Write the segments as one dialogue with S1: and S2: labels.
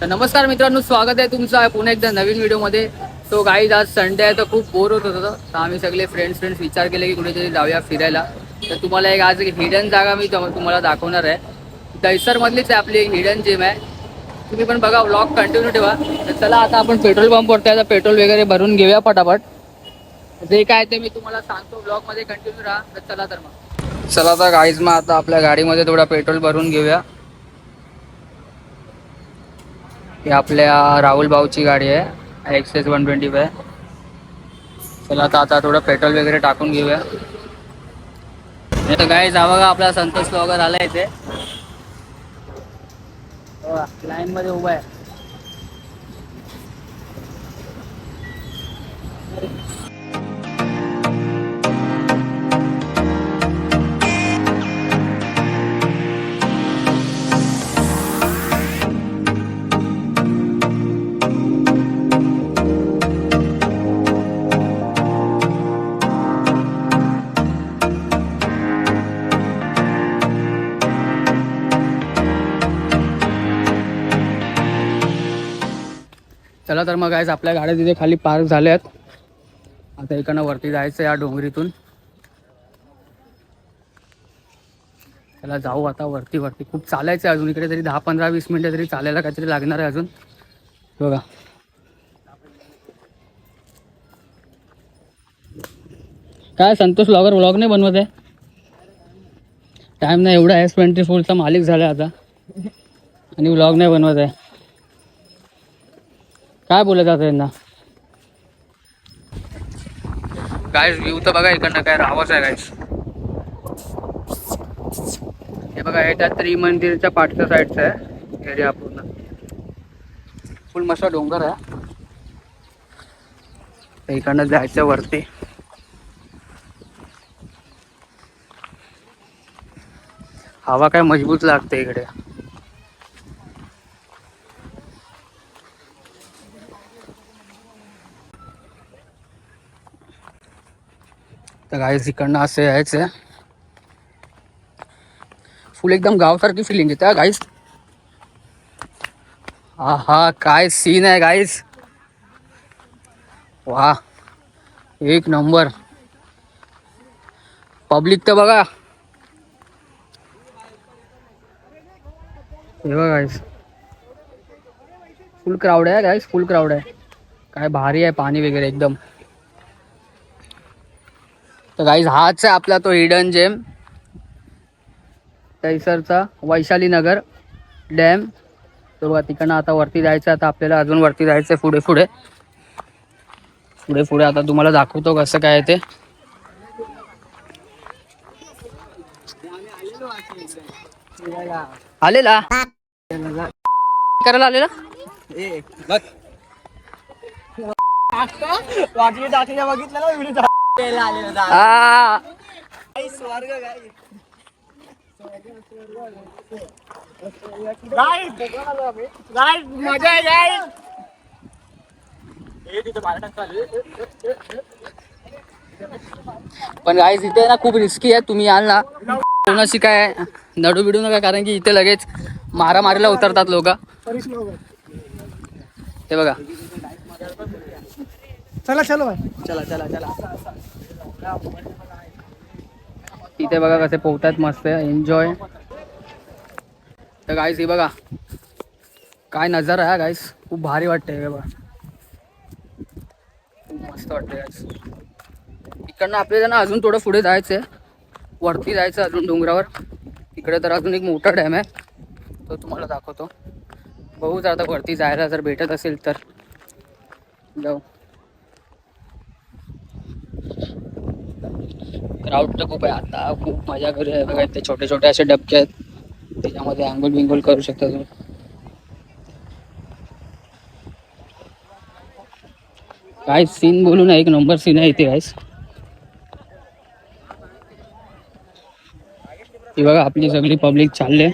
S1: नमस्कार मित्रांनो, स्वागत आहे तुमचं पुन्हा एकदा नवीन व्हिडिओमध्ये. तो गाईज आज संडे आहे तर खूप बोर होत होतं, तर आम्ही सगळे फ्रेंड्स विचार केले की कुठेतरी जाऊया फिरायला. तर तुम्हाला आज एक हिडन जागा मी तुम्हाला दाखवणार आहे. दहिसरमधलीच आहे आपली एक हिडन जिम आहे. तुम्ही पण बघा, व्लॉग कंटिन्यू ठेवा. तर चला आता आपण पेट्रोल पंपवरती आता पेट्रोल वगैरे भरून घेऊया पटापट. जे काय ते मी तुम्हाला सांगतो, व्लॉगमध्ये कंटिन्यू राहा. तर चला तर मग चला आता गाईज, मग आता आपल्या गाडीमध्ये थोडा पेट्रोल भरून घेऊया. ही आपल्या राहुल भाऊची गाडी आहे, XS 125. चला आता थोडं पेट्रोल वगैरे टाकून घेऊया. तर गाईज हा बघा, आपला संतोष ब्लॉगर आला इथे, लाईन मध्ये उभा आहे. चला तर मग गाईज, आपल्या गाड्या तिथे खाली पार्क झाल्या आहेत. आता इकडनं वरती जायचं या डोंगरीतून. चला जाऊ आता वरती. खूप चालायचं आहे अजून, इकडे तरी 10-15-20 मिनिटं तरी चालायला काहीतरी लागणार आहे अजून. बघा काय संतोष ब्लॉगर व्लॉग नाही बनवत आहे. टाइम नाही एवढा. S24चा मालिक झाला आता आणि व्लॉग नाही बनवत आहे. काय बोलत आता यांना. गाईस व्ह्यू तर बघा इकडनं, काय रावच आहे गाईस. हे बघा, हे त्या त्रिमंदिरच्या पाठच्या साईडचं आहे एरिया. पूर्ण फुल मस्त डोंगर आहे. इकडनं जायचं वरती. हवा काय मजबूत लागते इकडे. तर गाईस इकडनं असं यायचं, फुल एकदम गावसारखी फिलिंग येते गाईस. हा काय सीन आहे गाईस, वा एक नंबर. पब्लिक तर बघा, हे बघा गाईस, फुल क्राऊड आहे गाईस, फुल क्राऊड आहे. काय भारी आहे पाणी वगैरे एकदम. तर गाईस हाच आहे आपला तो हिडन जेम, दहिसरचा वैशाली नगर डॅम. तो बघा तिकडनं आता वरती जायचं. आता आपल्याला अजून वरती जायचं पुढे पुढे पुढे पुढे. आता तुम्हाला दाखवतो कसं काय ते. आलेला करायला आलेला बघितलं ना. मजा आहे. पण गाईस इथे ना खूप रिस्की आहे. तुम्ही याल ना, कोणाशी काय नडू बिडू नका, कारण की इथे लगेच मारामारीला उतरतात लोक. हे बघा,
S2: चला चलो
S1: चला चला चला. इथे बघा कसे पोहतात, मस्त एन्जॉय. तर गाईस हे बघा काय नजारा आहे गाईस, खूप भारी वाटते. हे बघा खूप मस्त वाटते गाईस. इकडनं आपल्याला ना अजून थोडं पुढे जायचं, वरती जायचं अजून डोंगरावर. तिकडे तर अजून एक मोठा डॅम आहे, तो तुम्हाला दाखवतो. बघू जर आता वरती जायला जर भेटत असेल तर जाऊ. क्राऊड तर खूप आहे आता, खूप मजा करूया. बघा ते छोटे छोटे असे डबके आहेत, त्याच्यामध्ये आंघोळ बिंगोल करू शकता तुम्ही. काय सीन बोलू ना, एक नंबर सीन आहे इथे गाईस. ही बघा आपली सगळी पब्लिक चालले.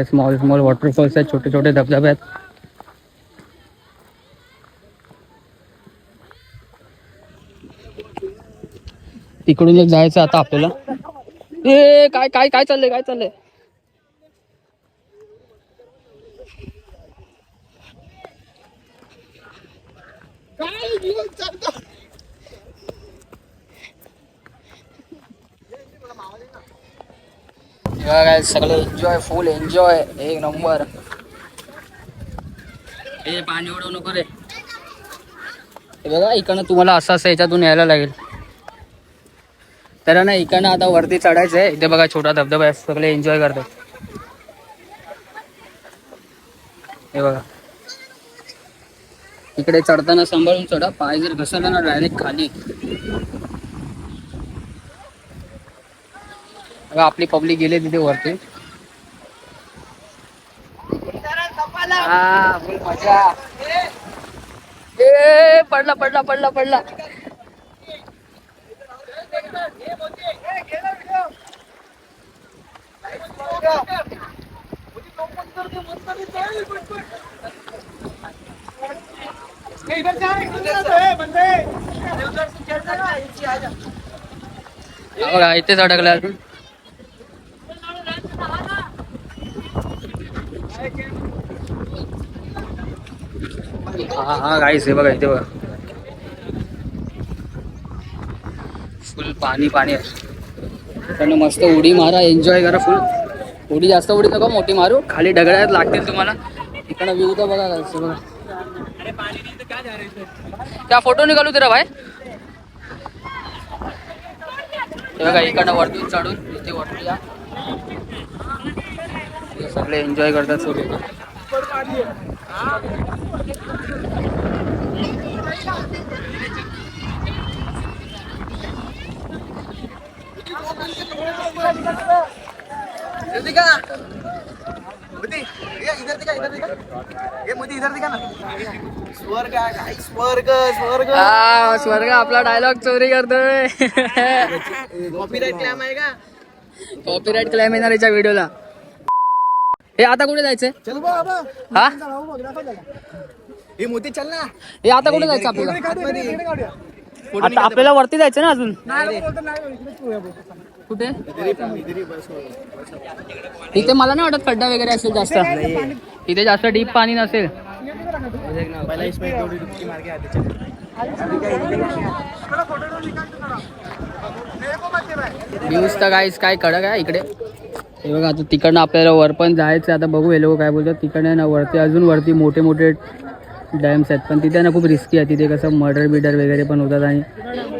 S1: स्मॉल स्मॉल वॉटरफॉल्स आहेत, छोटे छोटे धबधबे आहेत. तिकडून एक जायचं आता आपल्याला. ए काय काय काय चाललंय काय चाललंय? काय सगळे एन्जॉय फुल एन्जॉय एक नंबर. हे पाणी उडवू नको रे. हे बघा इकडनं तुम्हाला असं असं याच्यातून यायला लागेल. तर ना इकडनं आता वरती चढायचं आहे. इथे बघा छोटा धबधबा आहे, सगळे एन्जॉय करतात. हे बघा इकडे चढताना सांभाळून चढा, पाय जर घसरला ना डायरेक्ट खाली. बघा आपली पब्लिक गेले तिथे वरती. हा फुल मजा. ए पडला पडला पडला पडला. बघा इथेच अडकला अजून. हा हा गाईस हे बघा इथे बघा फुल पाणी पाणी आहे. पण मस्त उडी मारा, एन्जॉय करा फुल. उडी जास्त उडी नका मोठी मारू, खाली दगडात लागतील तुम्हाला. इकडं व्ह्यू तर बघा गाईस बघा. क्या फोटो निकालू तेरा भाई. हे बघा इकडनं वरतून चढून इथे वरती या. सगळे एन्जॉय करतात सगळे. स्वर्ग आपला डायलॉग चोरी करतोय. कॉपीराइट क्लेम येणार याच्या व्हिडिओला. हे आता कुठे जायचंय? हा
S2: मोती चल ना.
S1: हे आता कुठे जायचं आपल्याला? आता आपल्याला वरती जायचं ना अजून. कुठे इथे मला नाही वाटत खड्डा वगैरे असेल जास्त. इथे जास्त डीप पाणी नसेल. व्ह्यूज तर काय कडक आहे इकडे. हे बघा आता तिकडनं आपल्याला वर पण जायचं. आता बघू हे लोक काय बोलतात. तिकडनं ना वरती अजून वरती मोठे मोठे डॅम्स आहेत, पण तिथे ना खूप रिस्की आहे. तिथे कसं मर्डर बिडर वगैरे पण होतात आणि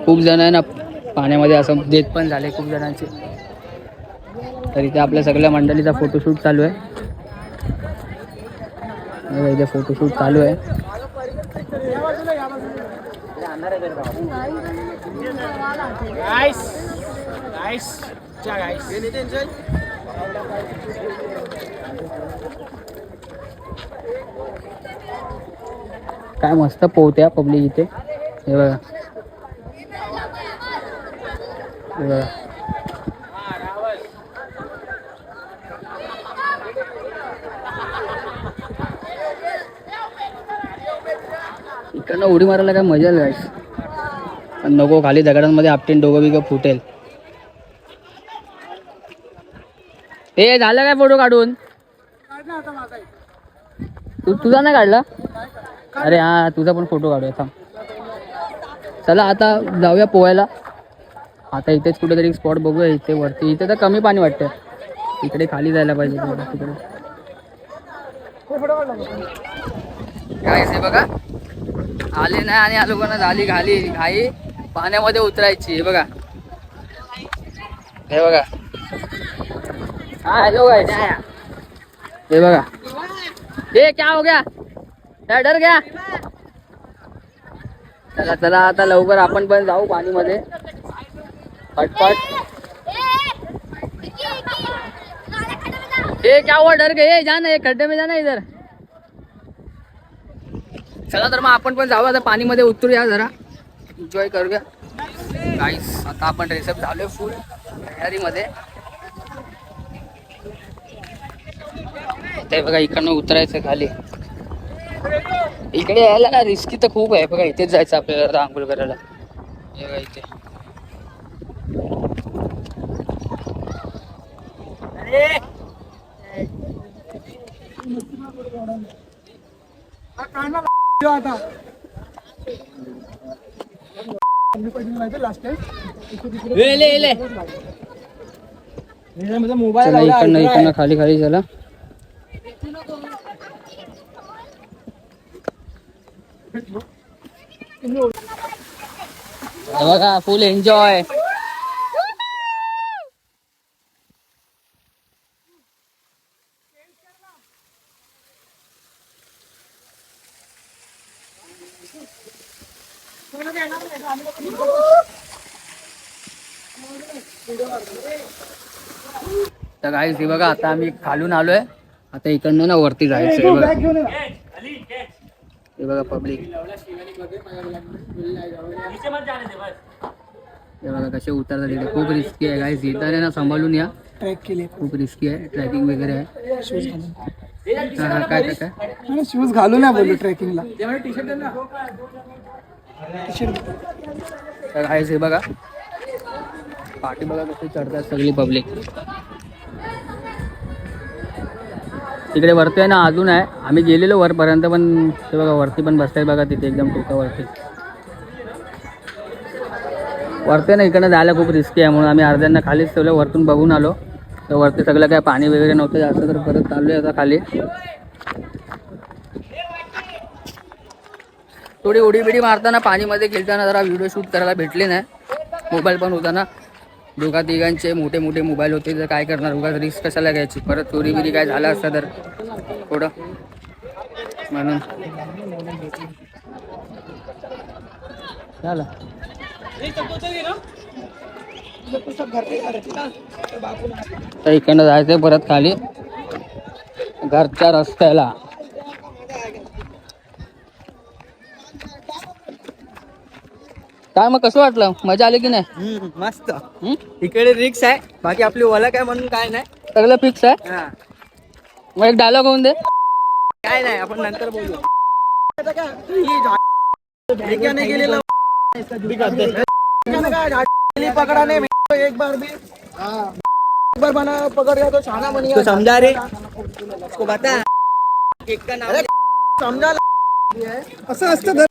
S1: खूप जण आहे ना पाण्यामध्ये असं डेथ पण झाले खूप जणांचे. तर इथे आपल्या सगळ्या मंडळीचा फोटोशूट चालू आहे. इथे फोटोशूट चालू आहे. काय मस्त पोहत्या पब्लिक इथे. हे बघा हे बघा. इकडनं उडी मारायला काय मजा आहे. पण नको खाली दगडांमध्ये आपटीन डोकं बिगं फुटेल. हे झालं काय फोटो काढून? तुझा नाही काढला? अरे हा तुझा पण फोटो काढूया थांब. चला आता जाऊया पोहायला. आता इथेच कुठेतरी स्पॉट बघूया. इथे वरती इथे तर कमी पाणी वाटतं. इकडे खाली जायला पाहिजे तिकडे. काय हे बघा आले नाही आणि या लोकांना झाली घाई पाण्यामध्ये उतरायची. हे बघा हे बघा. हा हॅलो गाइस. हे बघा ये क्या हो गया, क्या डर गया? चला चला आता लवकर आपण पण जाऊ पाणीमध्ये पटपट. ये क्या हुआ, डर गए? जाना ये खड्डे में जाना इधर. चला तर मग आपण पण जाऊ आता पाणीमध्ये उतरूया, जरा एन्जॉय करूया गाईस. आता आपण ड्रेसअप झालोय फुल तयारीमध्ये. ते बघा इकडनं उतरायचं खाली. इकडे यायला ना रिस्की तर खूप आहे. बघा इथेच जायचं आपल्याला आंघोळ करायला. हे बघा इथे इकडनं खाली खाली झाला. बघा फुल एन्जॉय. तर गाईस हे बघा आता आम्ही खालून आलोय. आता इकडनं ना वरती जायचं. हे बघा पब्लिक हे बघा कसे उतरतात तिथे. खूप रिस्की आहे गाईस. येताना ना सांभाळून या. ट्रॅक केले खूप रिस्की आहे. ट्रॅकिंग वगैरे आहे. काय काय काय
S2: शूज घालू ना बोललो ट्रेकिंगला.
S1: तर गाईस हे बघा पाठी बघा कशी चढतात सगळी पब्लिक. तिकडे वरती आहे ना अजून आहे. आम्ही गेलेलो वरपर्यंत पण ते बघा वरती पण बसतायत बघा तिथे एकदम टोकावरती. वरती ना इकडनं जायला खूप रिस्की आहे म्हणून आम्ही अर्ध्यांना खालीच ठेवलं. वरतून बघून आलो तर वरती सगळं काय पाणी वगैरे नव्हतं जास्त तर परत चाललोय आता खाली. थोडी उडी बिडी मारताना पाणीमध्ये खेळताना जरा व्हिडिओ शूट करायला भेटले नाही. मोबाईल पण होता ना दोघा तिघांचे मोठे मोठे मोबाईल होते. तर काय करणार उगाच रिस्क कशाला घ्यायची. परत चोरी बिरी काय झालं असतं तर थोडं म्हणून झालं. तर इकडनं जायचंय परत खाली घरच्या रस्त्याला. काय मग कसं वाटलं? मजा आली की नाही?
S2: मस्त. इकडे रिक्स आहे बाकी आपली ओला काय म्हणून काय नाही.
S1: सगळं फिक्स आहे. मग एक डायलॉग होऊन दे.
S2: काय नाही आपण नंतर बोलू. पकड़ा नहीं एक बार भी एक बार बना पकड़ गया तो शाना बन गया. तो समझा रे उसको बता केक का नाम समझा. असं असतं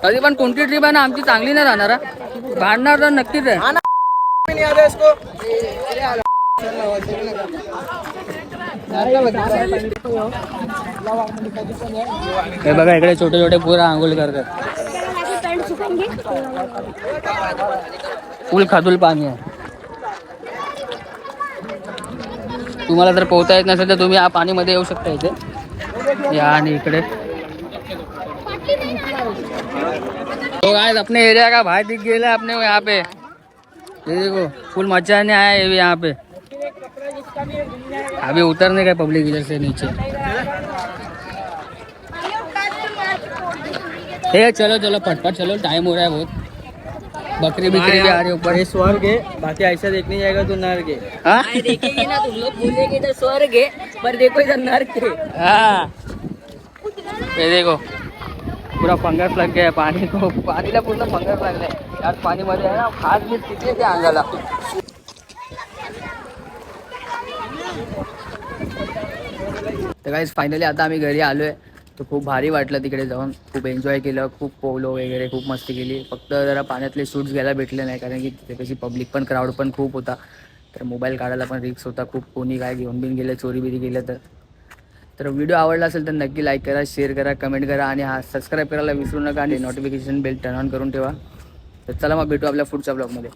S1: कधी पण कोणती ट्रिप आहे ना आमची चांगली नाही राहणार. भांडणार तर नक्कीच आहे. हे बघा इकडे छोटे छोटे पुरा आंघोळ करतात. फुल खादुल पाणी आहे. तुम्हाला जर पोहता येत नसेल तर तुम्ही या पाणीमध्ये येऊ शकता इथे या. आणि इकडे तो गाइस अपने एरिया का भाई दिख गया अपने को यहाँ पे. ये देखो फुल मजा नहीं आया ये यहाँ पे. अभी उतरने का पब्लिक इधर से नीचे. हे चलो चलो फटफट चलो टाइम हो रहा है बहुत. बकरी बिकरी भी आ रही है ऊपर.
S2: स्वर्ग है बाकी ऐसा देखने जाएगा तो नर्क है.
S1: हाँ
S3: देखेंगे ना तुम लोग बोलेंगे तो स्वर्ग है पर देखो इधर नर्क है.
S1: हाँ ये देखो पूरा फंगस लग गया है पानी को. पानीला पूर्ण फंगस लागलाय. यात पाणीमध्ये आहे ना खास बीज किती ते अंगाला. तर गाइस फायनली आता आम्ही घरी आलोय. तर खूप भारी वाटलं तिकडे जाऊन. खूप एन्जॉय केलं. खूप पोहलो वगैरे खूप मस्ती केली. फक्त जरा पाण्यातले शूट्स घ्यायला भेटले नाही कारण की तिथे कशी पब्लिक पण क्राऊड पण खूप होता. तर मोबाईल काढायला पण रिस्क होता खूप. कोणी काय घेऊन बिन गेलं चोरी बिरी गेलं तर व्हिडिओ आवडला असेल तर नक्की लाईक करा शेअर करा कमेंट करा आणि हा सबस्क्राईब करायला विसरू नका. आणि नोटिफिकेशन बेल टर्न ऑन करून ठेवा. तर चला मग भेटू आपल्या पुढच्या ब्लॉगमध्ये.